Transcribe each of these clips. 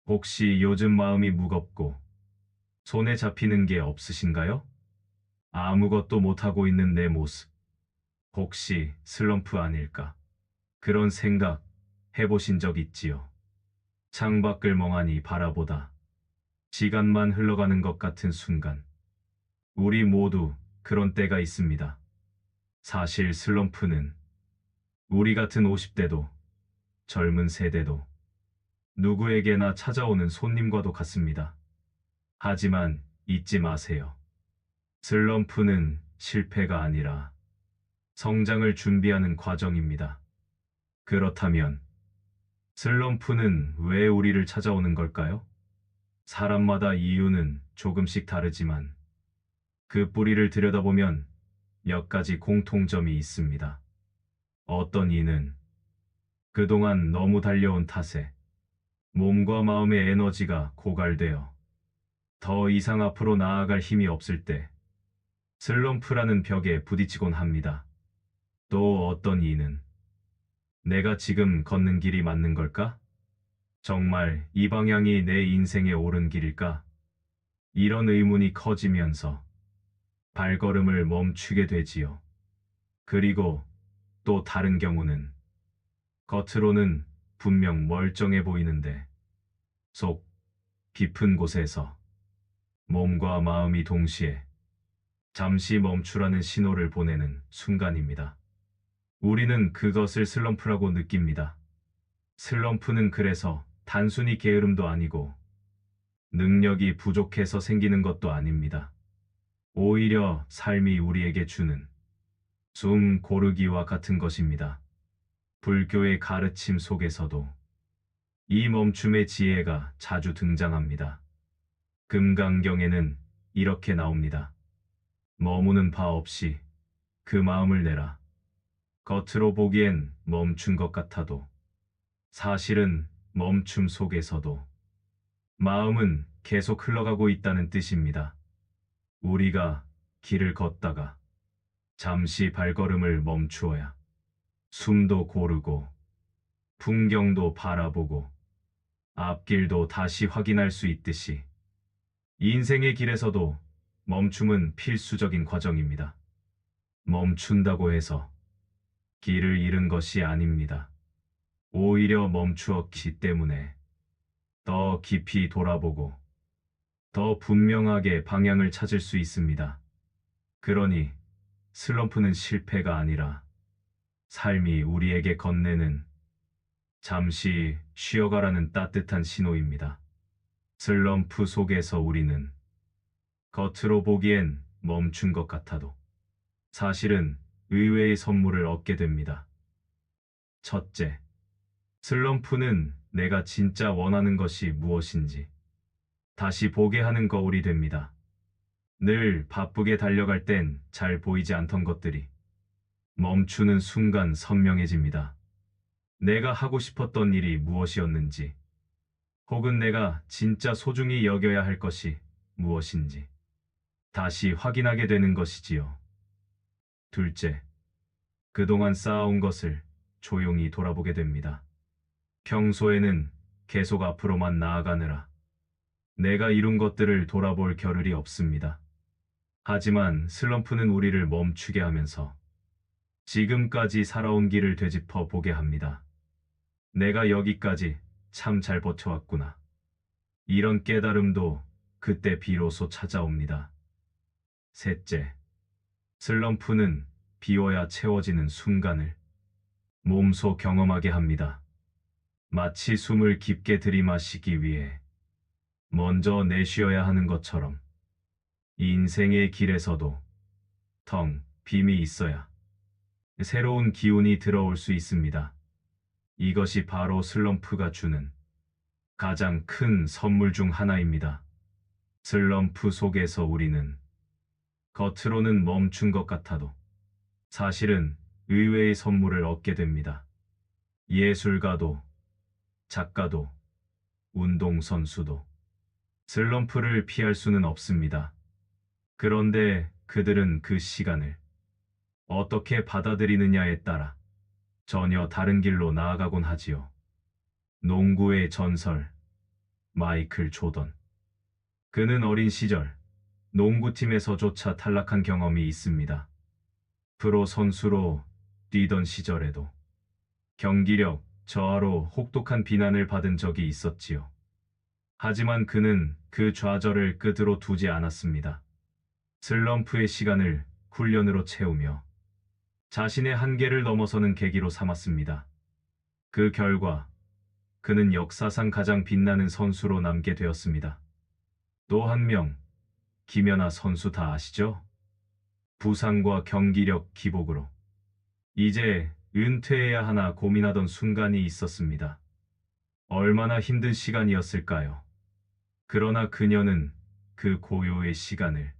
혹시 요즘 마음이 무겁고 손에 잡히는 게 없으신가요? 아무것도 못하고 있는 내 모습. 혹시 슬럼프 아닐까? 그런 생각 해보신 적 있지요? 창밖을 멍하니 바라보다 시간만 흘러가는 것 같은 순간. 우리 모두 그런 때가 있습니다. 사실 슬럼프는 우리 같은 50대도 젊은 세대도 누구에게나 찾아오는 손님과도 같습니다. 하지만 잊지 마세요. 슬럼프는 실패가 아니라 성장을 준비하는 과정입니다. 그렇다면 슬럼프는 왜 우리를 찾아오는 걸까요? 사람마다 이유는 조금씩 다르지만 그 뿌리를 들여다보면 몇 가지 공통점이 있습니다. 어떤 이는 그동안 너무 달려온 탓에 몸과 마음의 에너지가 고갈되어 더 이상 앞으로 나아갈 힘이 없을 때 슬럼프라는 벽에 부딪히곤 합니다. 또 어떤 이는 내가 지금 걷는 길이 맞는 걸까? 정말 이 방향이 내 인생의 옳은 길일까? 이런 의문이 커지면서 발걸음을 멈추게 되지요. 그리고 또 다른 경우는 겉으로는 분명 멀쩡해 보이는데 속 깊은 곳에서 몸과 마음이 동시에 잠시 멈추라는 신호를 보내는 순간입니다. 우리는 그것을 슬럼프라고 느낍니다. 슬럼프는 그래서 단순히 게으름도 아니고 능력이 부족해서 생기는 것도 아닙니다. 오히려 삶이 우리에게 주는 숨 고르기와 같은 것입니다. 불교의 가르침 속에서도 이 멈춤의 지혜가 자주 등장합니다. 금강경에는 이렇게 나옵니다. 머무는 바 없이 그 마음을 내라. 겉으로 보기엔 멈춘 것 같아도 사실은 멈춤 속에서도 마음은 계속 흘러가고 있다는 뜻입니다. 우리가 길을 걷다가 잠시 발걸음을 멈추어야 숨도 고르고 풍경도 바라보고 앞길도 다시 확인할 수 있듯이 인생의 길에서도 멈춤은 필수적인 과정입니다. 멈춘다고 해서 길을 잃은 것이 아닙니다. 오히려 멈추었기 때문에 더 깊이 돌아보고 더 분명하게 방향을 찾을 수 있습니다. 그러니 슬럼프는 실패가 아니라 삶이 우리에게 건네는 잠시 쉬어가라는 따뜻한 신호입니다. 슬럼프 속에서 우리는 겉으로 보기엔 멈춘 것 같아도 사실은 의외의 선물을 얻게 됩니다. 첫째, 슬럼프는 내가 진짜 원하는 것이 무엇인지 다시 보게 하는 거울이 됩니다. 늘 바쁘게 달려갈 땐 잘 보이지 않던 것들이 멈추는 순간 선명해집니다. 내가 하고 싶었던 일이 무엇이었는지, 혹은 내가 진짜 소중히 여겨야 할 것이 무엇인지 다시 확인하게 되는 것이지요. 둘째, 그동안 쌓아온 것을 조용히 돌아보게 됩니다. 평소에는 계속 앞으로만 나아가느라 내가 이룬 것들을 돌아볼 겨를이 없습니다. 하지만 슬럼프는 우리를 멈추게 하면서 지금까지 살아온 길을 되짚어 보게 합니다. 내가 여기까지 참 잘 버텨왔구나. 이런 깨달음도 그때 비로소 찾아옵니다. 셋째, 슬럼프는 비워야 채워지는 순간을 몸소 경험하게 합니다. 마치 숨을 깊게 들이마시기 위해 먼저 내쉬어야 하는 것처럼 인생의 길에서도 텅 빔이 있어야 새로운 기운이 들어올 수 있습니다. 이것이 바로 슬럼프가 주는 가장 큰 선물 중 하나입니다. 슬럼프 속에서 우리는 겉으로는 멈춘 것 같아도 사실은 의외의 선물을 얻게 됩니다. 예술가도, 작가도, 운동선수도 슬럼프를 피할 수는 없습니다. 그런데 그들은 그 시간을 어떻게 받아들이느냐에 따라 전혀 다른 길로 나아가곤 하지요. 농구의 전설, 마이클 조던. 그는 어린 시절 농구팀에서조차 탈락한 경험이 있습니다. 프로 선수로 뛰던 시절에도 경기력 저하로 혹독한 비난을 받은 적이 있었지요. 하지만 그는 그 좌절을 끝으로 두지 않았습니다. 슬럼프의 시간을 훈련으로 채우며 자신의 한계를 넘어서는 계기로 삼았습니다. 그 결과 그는 역사상 가장 빛나는 선수로 남게 되었습니다. 또 한 명, 김연아 선수 다 아시죠? 부상과 경기력 기복으로 이제 은퇴해야 하나 고민하던 순간이 있었습니다. 얼마나 힘든 시간이었을까요? 그러나 그녀는 그 고요의 시간을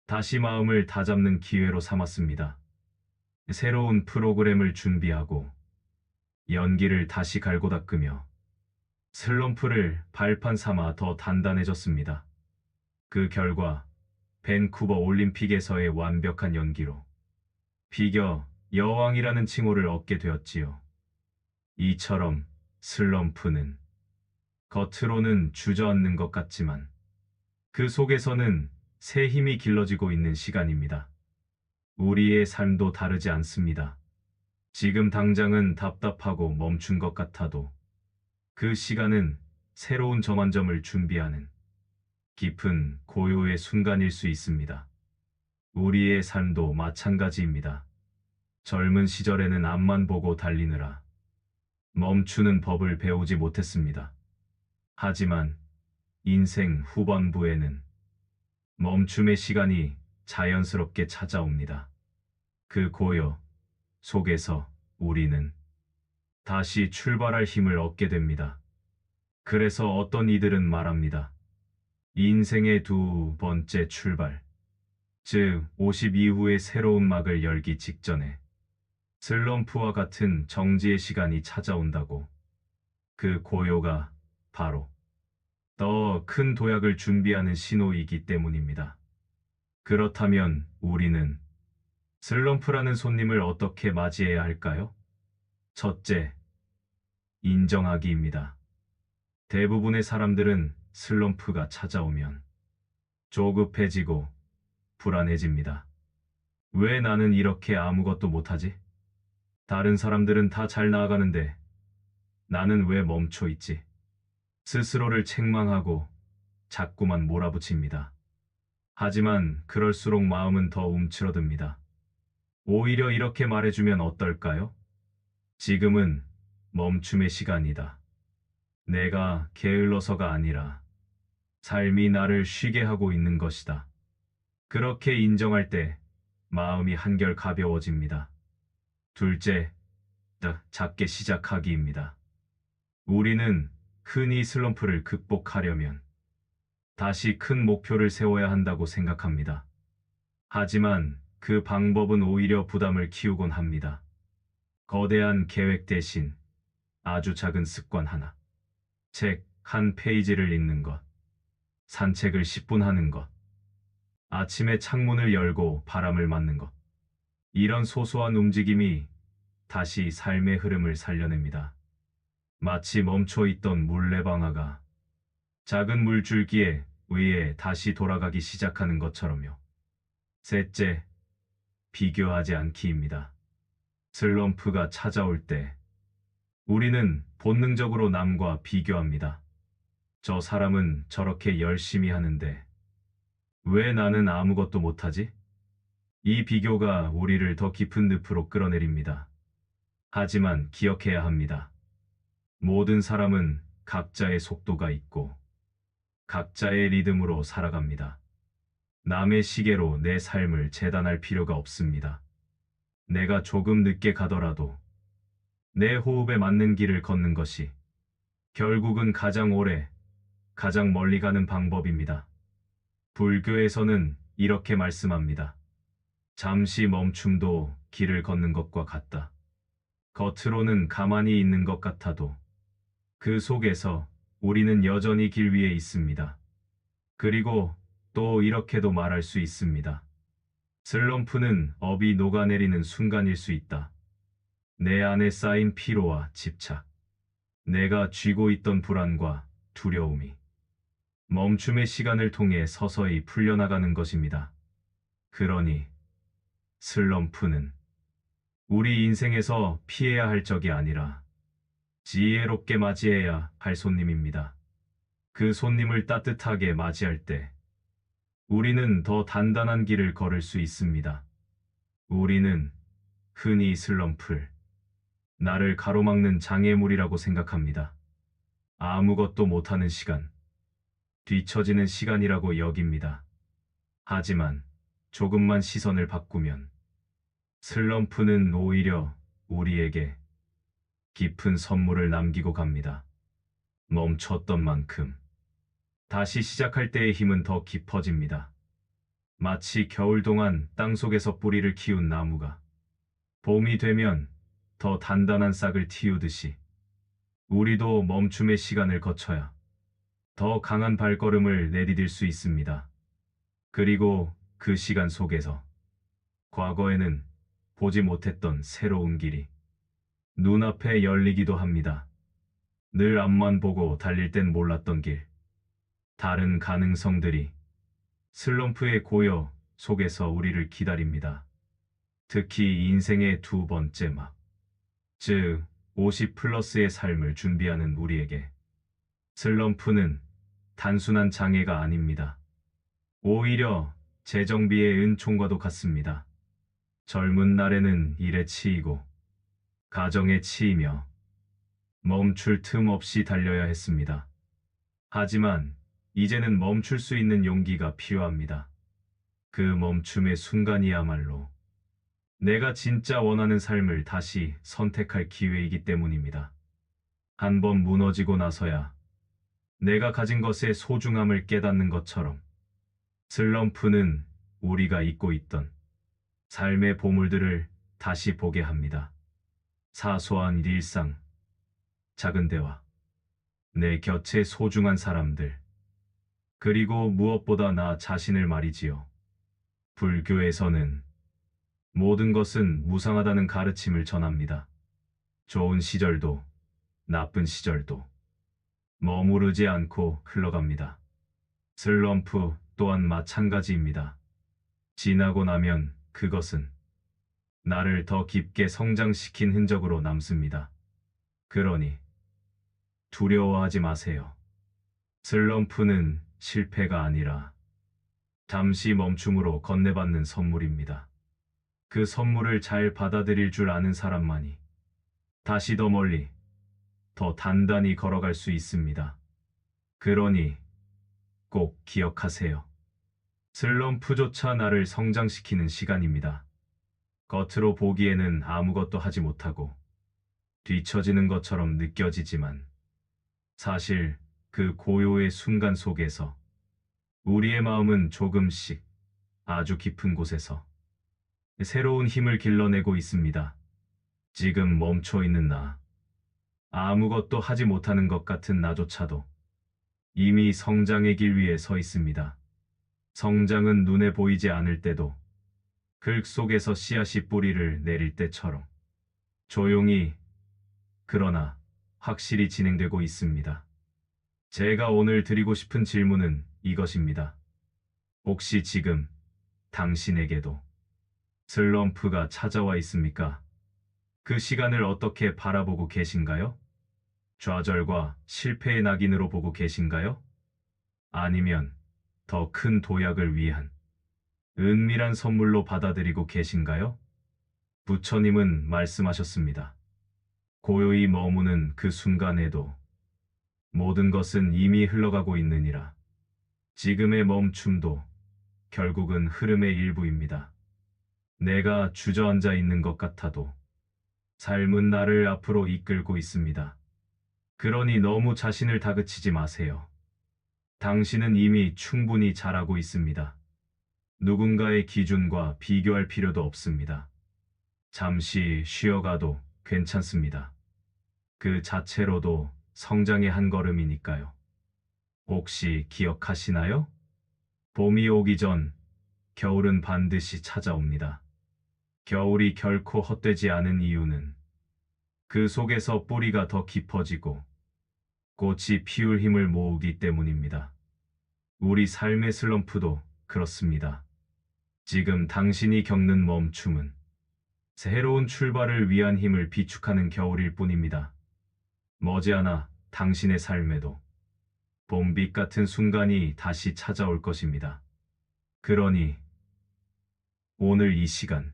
다시 마음을 다잡는 기회로 삼았습니다. 새로운 프로그램을 준비하고 연기를 다시 갈고 닦으며 슬럼프를 발판 삼아 더 단단해졌습니다. 그 결과 밴쿠버 올림픽에서의 완벽한 연기로 피겨 여왕이라는 칭호를 얻게 되었지요. 이처럼 슬럼프는 겉으로는 주저앉는 것 같지만 그 속에서는 새 힘이 길러지고 있는 시간입니다. 우리의 삶도 다르지 않습니다. 지금 당장은 답답하고 멈춘 것 같아도 그 시간은 새로운 전환점을 준비하는 깊은 고요의 순간일 수 있습니다. 우리의 삶도 마찬가지입니다. 젊은 시절에는 앞만 보고 달리느라 멈추는 법을 배우지 못했습니다. 하지만 인생 후반부에는 멈춤의 시간이 자연스럽게 찾아옵니다. 그 고요 속에서 우리는 다시 출발할 힘을 얻게 됩니다. 그래서 어떤 이들은 말합니다. 인생의 두 번째 출발, 즉 50 이후의 새로운 막을 열기 직전에 슬럼프와 같은 정지의 시간이 찾아온다고. 그 고요가 바로 더 큰 도약을 준비하는 신호이기 때문입니다. 그렇다면 우리는 슬럼프라는 손님을 어떻게 맞이해야 할까요? 첫째, 인정하기입니다. 대부분의 사람들은 슬럼프가 찾아오면 조급해지고 불안해집니다. 왜 나는 이렇게 아무것도 못하지? 다른 사람들은 다 잘 나아가는데 나는 왜 멈춰 있지? 스스로를 책망하고 자꾸만 몰아붙입니다. 하지만 그럴수록 마음은 더 움츠러듭니다. 오히려 이렇게 말해주면 어떨까요? 지금은 멈춤의 시간이다. 내가 게을러서가 아니라 삶이 나를 쉬게 하고 있는 것이다. 그렇게 인정할 때 마음이 한결 가벼워집니다. 둘째, 작게 시작하기입니다. 우리는 흔히 슬럼프를 극복하려면 다시 큰 목표를 세워야 한다고 생각합니다. 하지만 그 방법은 오히려 부담을 키우곤 합니다. 거대한 계획 대신 아주 작은 습관 하나, 책 한 페이지를 읽는 것, 산책을 10분 하는 것, 아침에 창문을 열고 바람을 맞는 것. 이런 소소한 움직임이 다시 삶의 흐름을 살려냅니다. 마치 멈춰있던 물레방아가 작은 물줄기에 의해 다시 돌아가기 시작하는 것처럼요. 셋째, 비교하지 않기입니다. 슬럼프가 찾아올 때 우리는 본능적으로 남과 비교합니다. 저 사람은 저렇게 열심히 하는데 왜 나는 아무것도 못하지? 이 비교가 우리를 더 깊은 늪으로 끌어내립니다. 하지만 기억해야 합니다. 모든 사람은 각자의 속도가 있고 각자의 리듬으로 살아갑니다. 남의 시계로 내 삶을 재단할 필요가 없습니다. 내가 조금 늦게 가더라도 내 호흡에 맞는 길을 걷는 것이 결국은 가장 오래, 가장 멀리 가는 방법입니다. 불교에서는 이렇게 말씀합니다. 잠시 멈춤도 길을 걷는 것과 같다. 겉으로는 가만히 있는 것 같아도 그 속에서 우리는 여전히 길 위에 있습니다. 그리고 또 이렇게도 말할 수 있습니다. 슬럼프는 업이 녹아내리는 순간일 수 있다. 내 안에 쌓인 피로와 집착, 내가 쥐고 있던 불안과 두려움이 멈춤의 시간을 통해 서서히 풀려나가는 것입니다. 그러니 슬럼프는 우리 인생에서 피해야 할 적이 아니라 지혜롭게 맞이해야 할 손님입니다. 그 손님을 따뜻하게 맞이할 때 우리는 더 단단한 길을 걸을 수 있습니다. 우리는 흔히 슬럼프를 나를 가로막는 장애물이라고 생각합니다. 아무것도 못하는 시간, 뒤처지는 시간이라고 여깁니다. 하지만 조금만 시선을 바꾸면 슬럼프는 오히려 우리에게 깊은 선물을 남기고 갑니다. 멈췄던 만큼 다시 시작할 때의 힘은 더 깊어집니다. 마치 겨울 동안 땅속에서 뿌리를 키운 나무가 봄이 되면 더 단단한 싹을 틔우듯이 우리도 멈춤의 시간을 거쳐야 더 강한 발걸음을 내디딜 수 있습니다. 그리고 그 시간 속에서 과거에는 보지 못했던 새로운 길이 눈앞에 열리기도 합니다. 늘 앞만 보고 달릴 땐 몰랐던 길, 다른 가능성들이 슬럼프의 고요 속에서 우리를 기다립니다. 특히 인생의 두 번째 막, 즉 50 플러스의 삶을 준비하는 우리에게 슬럼프는 단순한 장애가 아닙니다. 오히려 재정비의 은총과도 같습니다. 젊은 날에는 일에 치이고 가정에 치이며 멈출 틈 없이 달려야 했습니다. 하지만 이제는 멈출 수 있는 용기가 필요합니다. 그 멈춤의 순간이야말로 내가 진짜 원하는 삶을 다시 선택할 기회이기 때문입니다. 한번 무너지고 나서야 내가 가진 것의 소중함을 깨닫는 것처럼 슬럼프는 우리가 잊고 있던 삶의 보물들을 다시 보게 합니다. 사소한 일상, 작은 대화, 내 곁에 소중한 사람들, 그리고 무엇보다 나 자신을 말이지요. 불교에서는 모든 것은 무상하다는 가르침을 전합니다. 좋은 시절도 나쁜 시절도 머무르지 않고 흘러갑니다. 슬럼프 또한 마찬가지입니다. 지나고 나면 그것은 나를 더 깊게 성장시킨 흔적으로 남습니다. 그러니 두려워하지 마세요. 슬럼프는 실패가 아니라 잠시 멈춤으로 건네받는 선물입니다. 그 선물을 잘 받아들일 줄 아는 사람만이 다시 더 멀리, 더 단단히 걸어갈 수 있습니다. 그러니 꼭 기억하세요. 슬럼프조차 나를 성장시키는 시간입니다. 겉으로 보기에는 아무것도 하지 못하고 뒤처지는 것처럼 느껴지지만 사실 그 고요의 순간 속에서 우리의 마음은 조금씩 아주 깊은 곳에서 새로운 힘을 길러내고 있습니다. 지금 멈춰 있는 나, 아무것도 하지 못하는 것 같은 나조차도 이미 성장의 길 위에 서 있습니다. 성장은 눈에 보이지 않을 때도 흙 속에서 씨앗이 뿌리를 내릴 때처럼 조용히, 그러나 확실히 진행되고 있습니다. 제가 오늘 드리고 싶은 질문은 이것입니다. 혹시 지금 당신에게도 슬럼프가 찾아와 있습니까? 그 시간을 어떻게 바라보고 계신가요? 좌절과 실패의 낙인으로 보고 계신가요? 아니면 더 큰 도약을 위한 은밀한 선물로 받아들이고 계신가요? 부처님은 말씀하셨습니다. 고요히 머무는 그 순간에도 모든 것은 이미 흘러가고 있느니라. 지금의 멈춤도 결국은 흐름의 일부입니다. 내가 주저앉아 있는 것 같아도 삶은 나를 앞으로 이끌고 있습니다. 그러니 너무 자신을 다그치지 마세요. 당신은 이미 충분히 잘하고 있습니다. 누군가의 기준과 비교할 필요도 없습니다. 잠시 쉬어가도 괜찮습니다. 그 자체로도 성장의 한 걸음이니까요. 혹시 기억하시나요? 봄이 오기 전 겨울은 반드시 찾아옵니다. 겨울이 결코 헛되지 않은 이유는 그 속에서 뿌리가 더 깊어지고 꽃이 피울 힘을 모으기 때문입니다. 우리 삶의 슬럼프도 그렇습니다. 지금 당신이 겪는 멈춤은 새로운 출발을 위한 힘을 비축하는 겨울일 뿐입니다. 머지않아 당신의 삶에도 봄빛 같은 순간이 다시 찾아올 것입니다. 그러니 오늘 이 시간,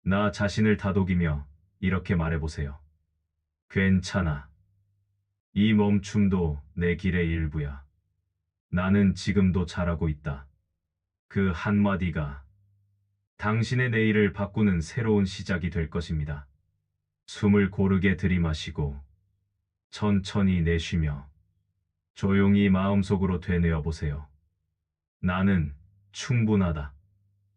나 자신을 다독이며 이렇게 말해보세요. 괜찮아. 이 멈춤도 내 길의 일부야. 나는 지금도 잘하고 있다. 그 한마디가 당신의 내일을 바꾸는 새로운 시작이 될 것입니다. 숨을 고르게 들이마시고 천천히 내쉬며 조용히 마음속으로 되뇌어 보세요. 나는 충분하다.